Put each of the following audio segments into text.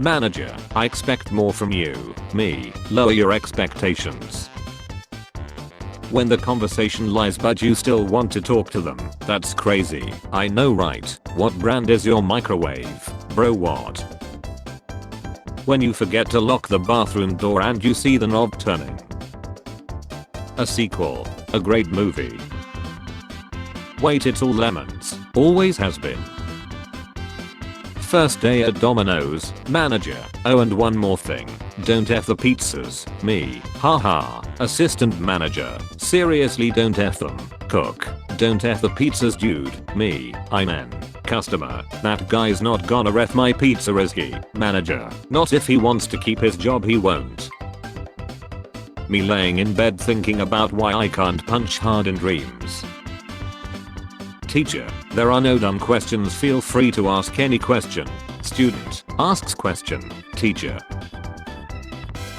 Manager, I expect more from you. Me, lower your expectations. When the conversation lies but you still want to talk to them, that's crazy. I know, right? What brand is your microwave? Bro, what? When you forget to lock the bathroom door and you see the knob turning. A sequel. A great movie. Wait, it's all lemons. Always has been. First day at Domino's. Manager, oh, and one more thing. Don't F the pizzas. Me, haha. Assistant manager, seriously don't F them. Cook, don't F the pizzas, dude. Me, I'm an customer. That guy's not gonna ref my pizza, is he? Manager, not if he wants to keep his job, he won't. Me laying in bed thinking about why I can't punch hard in dreams. Teacher, there are no dumb questions, feel free to ask any question. Student, asks question. Teacher.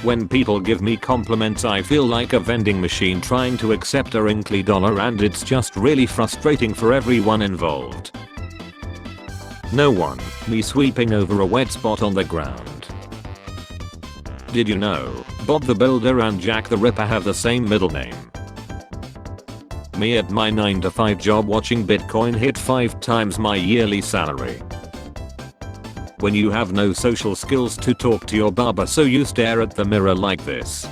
When people give me compliments I feel like a vending machine trying to accept a wrinkly dollar, and it's just really frustrating for everyone involved. No one, me sweeping over a wet spot on the ground. Did you know, Bob the Builder and Jack the Ripper have the same middle name? Me at my 9 to 5 job watching Bitcoin hit 5 times my yearly salary. When you have no social skills to talk to your barber, so you stare at the mirror like this.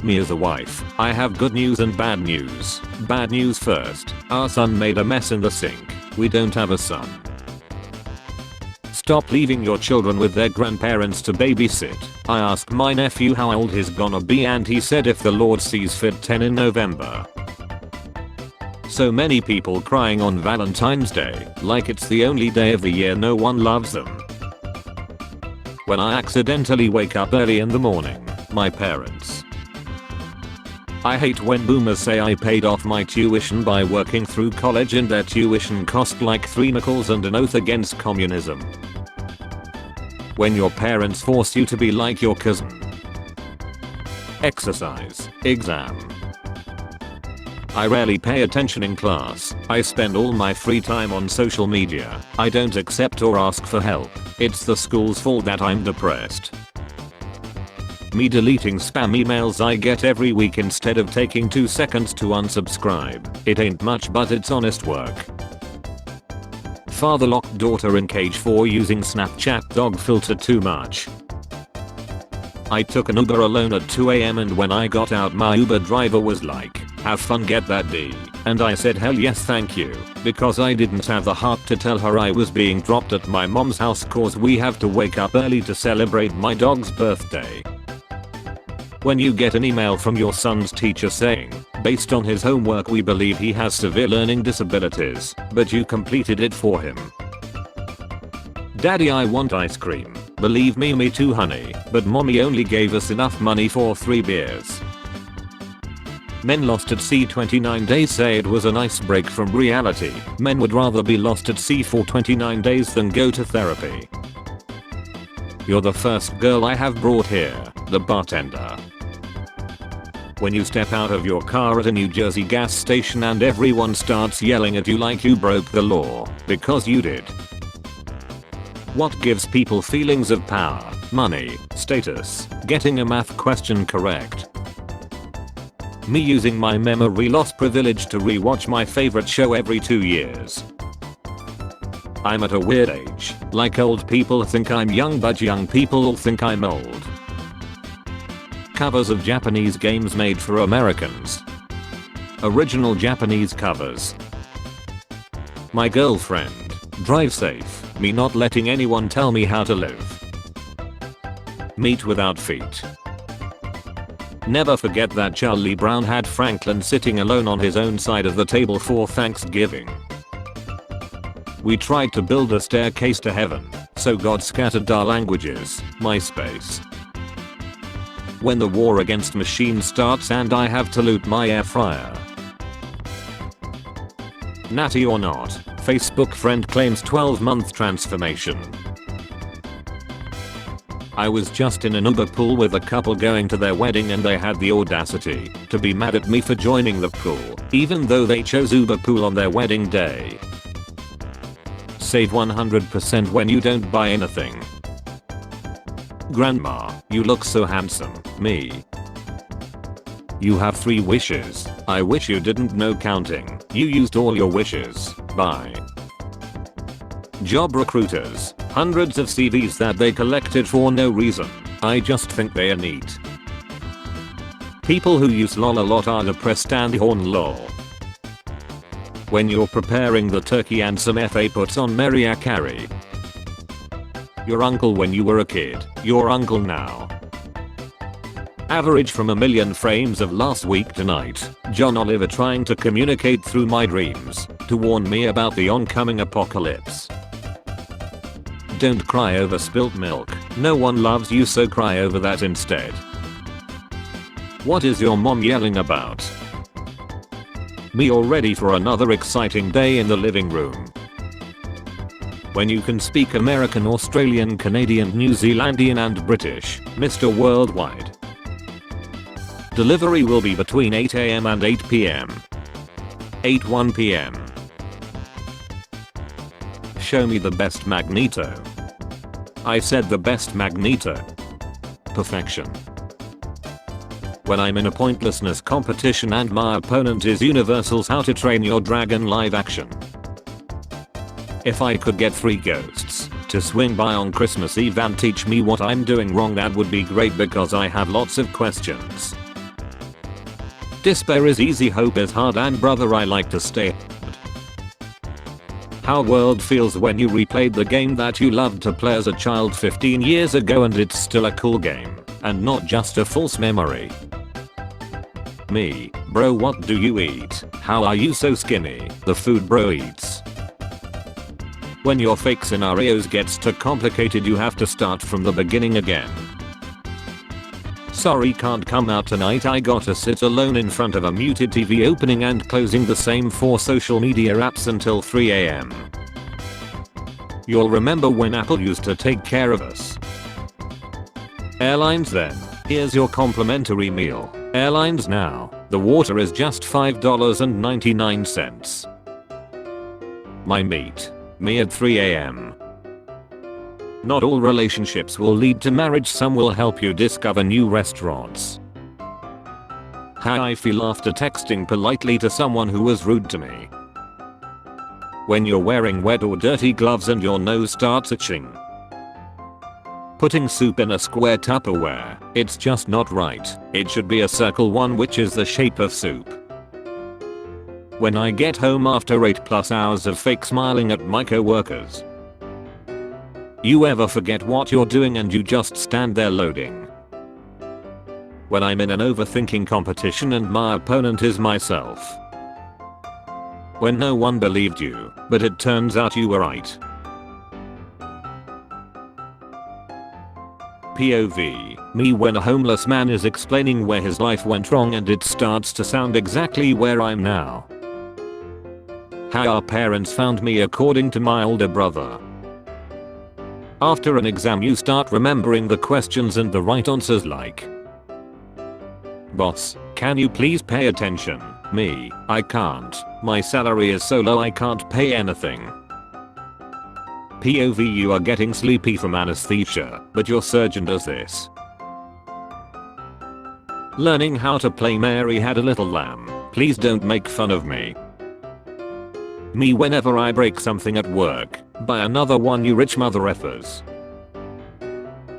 Me as a wife, I have good news and bad news. Bad news first, our son made a mess in the sink. We don't have a son. Stop leaving your children with their grandparents to babysit. I asked my nephew how old he's gonna be and he said if the Lord sees fit 10 in November. So many people crying on Valentine's Day, like it's the only day of the year no one loves them. When I accidentally wake up early in the morning, my parents. I hate when boomers say I paid off my tuition by working through college and their tuition cost like 3 nickels and an oath against communism. When your parents force you to be like your cousin. Exercise, exam. I rarely pay attention in class. I spend all my free time on social media. I don't accept or ask for help. It's the school's fault that I'm depressed. Me deleting spam emails I get every week instead of taking 2 seconds to unsubscribe. It ain't much, but it's honest work. Father locked daughter in cage for using Snapchat dog filter too much. I took an Uber alone at 2 AM and when I got out my Uber driver was like, have fun, get that D. And I said hell yes thank you, because I didn't have the heart to tell her I was being dropped at my mom's house cause we have to wake up early to celebrate my dog's birthday. When you get an email from your son's teacher saying, based on his homework we believe he has severe learning disabilities, but you completed it for him. Daddy, I want ice cream. Believe me, me too honey, but mommy only gave us enough money for 3 beers. Men lost at sea 29 days say it was a nice break from reality. Men would rather be lost at sea for 29 days than go to therapy. You're the first girl I have brought here, the bartender. When you step out of your car at a New Jersey gas station and everyone starts yelling at you like you broke the law, because you did. What gives people feelings of power, money, status, getting a math question correct? Me using my memory loss privilege to rewatch my favorite show every 2 years. I'm at a weird age, like old people think I'm young but young people think I'm old. Covers of Japanese games made for Americans. Original Japanese covers. My girlfriend. Drive safe. Me not letting anyone tell me how to live. Meat without feet. Never forget that Charlie Brown had Franklin sitting alone on his own side of the table for Thanksgiving. We tried to build a staircase to heaven, so God scattered our languages. MySpace. When the war against machines starts and I have to loot my air fryer. Natty or not, Facebook friend claims 12-month transformation. I was just in an Uber pool with a couple going to their wedding and they had the audacity to be mad at me for joining the pool, even though they chose Uber pool on their wedding day. Save 100% when you don't buy anything. Grandma, you look so handsome. Me. You have 3 wishes. I wish you didn't know counting. You used all your wishes. Bye. Job recruiters. Hundreds of CVs that they collected for no reason. I just think they are neat. People who use lol a lot are depressed and yawn lol. When you're preparing the turkey and some FA puts on Mariah Carey. Your uncle when you were a kid. Your uncle now. Average from a million frames of last week tonight. John Oliver trying to communicate through my dreams to warn me about the oncoming apocalypse. Don't cry over spilt milk. No one loves you, so cry over that instead. What is your mom yelling about? Me all ready for another exciting day in the living room. When you can speak American, Australian, Canadian, New Zealandian and British, Mr. Worldwide. Delivery will be between 8 AM and 8 PM. 8:01 PM. Show me the best Magneto. I said the best Magneto. Perfection. When I'm in a pointlessness competition and my opponent is Universal's How to Train Your Dragon live action. If I could get 3 ghosts to swing by on Christmas Eve and teach me what I'm doing wrong, that would be great because I have lots of questions. Despair is easy, hope is hard, and brother I like to stay. How world feels when you replayed the game that you loved to play as a child 15 years ago and it's still a cool game and not just a false memory. Me, bro, what do you eat? How are you so skinny? The food bro eats. When your fake scenarios gets too complicated you have to start from the beginning again. Sorry, can't come out tonight, I gotta sit alone in front of a muted TV opening and closing the same 4 social media apps until 3 AM. You'll remember when Apple used to take care of us. Airlines then, here's your complimentary meal. Airlines now, the water is just $5.99. My meat. Me at 3 AM. Not all relationships will lead to marriage, some will help you discover new restaurants. How I feel after texting politely to someone who was rude to me. When you're wearing wet or dirty gloves and your nose starts itching. Putting soup in a square Tupperware, it's just not right. It should be a circle one, which is the shape of soup. When I get home after 8+ hours of fake smiling at my coworkers. You ever forget what you're doing and you just stand there loading? When I'm in an overthinking competition and my opponent is myself. When no one believed you, but it turns out you were right. POV, me when a homeless man is explaining where his life went wrong and it starts to sound exactly where I'm now. How our parents found me according to my older brother. After an exam you start remembering the questions and the right answers, like, boss, can you please pay attention? Me, I can't. My salary is so low I can't pay anything. POV, you are getting sleepy from anesthesia, but your surgeon does this. Learning how to play Mary Had a Little Lamb. Please don't make fun of me. Me whenever I break something at work. By another one, you rich mother effers.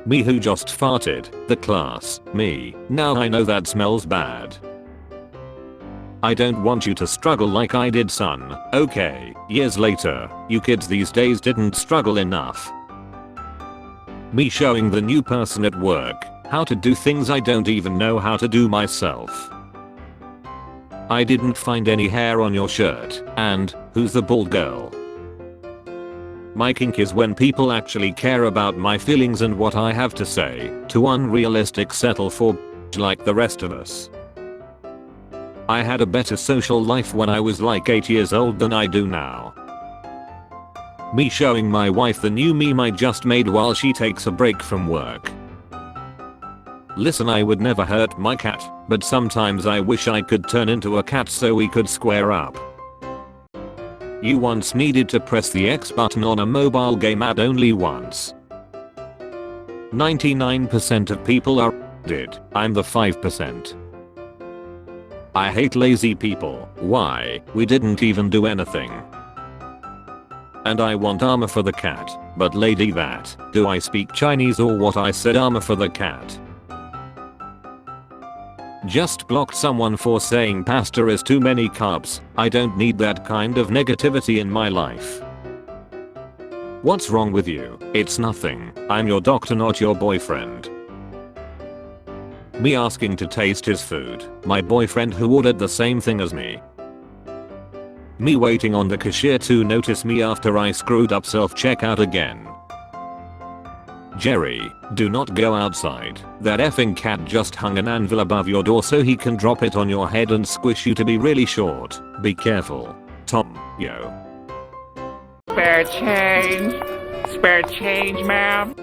Me who just farted. The class. Me. Now I know that smells bad. I don't want you to struggle like I did, son. Okay. Years later. You kids these days didn't struggle enough. Me showing the new person at work how to do things I don't even know how to do myself. I didn't find any hair on your shirt. And who's the bald girl? My kink is when people actually care about my feelings and what I have to say, too unrealistic settle for like the rest of us. I had a better social life when I was like 8 years old than I do now. Me showing my wife the new meme I just made while she takes a break from work. Listen, I would never hurt my cat, but sometimes I wish I could turn into a cat so we could square up. You once needed to press the X button on a mobile game ad only once. 99% of people are did. I'm the 5%. I hate lazy people. Why? We didn't even do anything. And I want armor for the cat. But lady that, do I speak Chinese or what? I said armor for the cat. Just blocked someone for saying pasta is too many carbs. I don't need that kind of negativity in my life. What's wrong with you? It's nothing. I'm your doctor, not your boyfriend. Me asking to taste his food. My boyfriend who ordered the same thing as me. Me waiting on the cashier to notice me after I screwed up self-checkout again. Jerry, do not go outside. That effing cat just hung an anvil above your door so he can drop it on your head and squish you to be really short. Be careful. Tom, yo. Spare change. Spare change, ma'am.